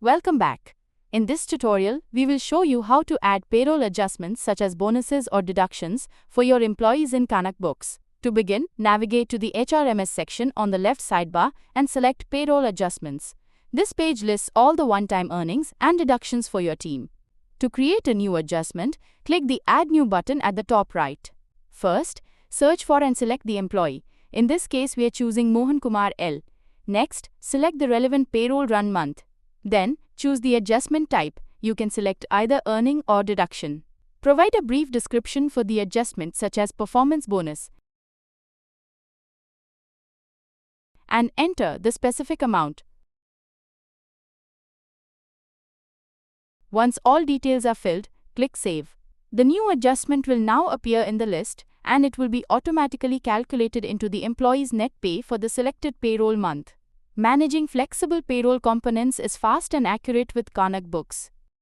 Welcome back. In this tutorial, we will show you how to add payroll adjustments such as bonuses or deductions for your employees in Kanak Books. To begin, navigate to the HRMS section on the left sidebar and select Payroll Adjustments. This page lists all the one-time earnings and deductions for your team. To create a new adjustment, click the Add New button at the top right. First, search for and select the employee. In this case, we are choosing Mohan Kumar L. Next, select the relevant payroll run month. Then, choose the adjustment type. You can select either earning or deduction. Provide a brief description for the adjustment such as performance bonus and enter the specific amount. Once all details are filled, click Save. The new adjustment will now appear in the list and it will be automatically calculated into the employee's net pay for the selected payroll month. Managing flexible payroll components is fast and accurate with Kanak Books.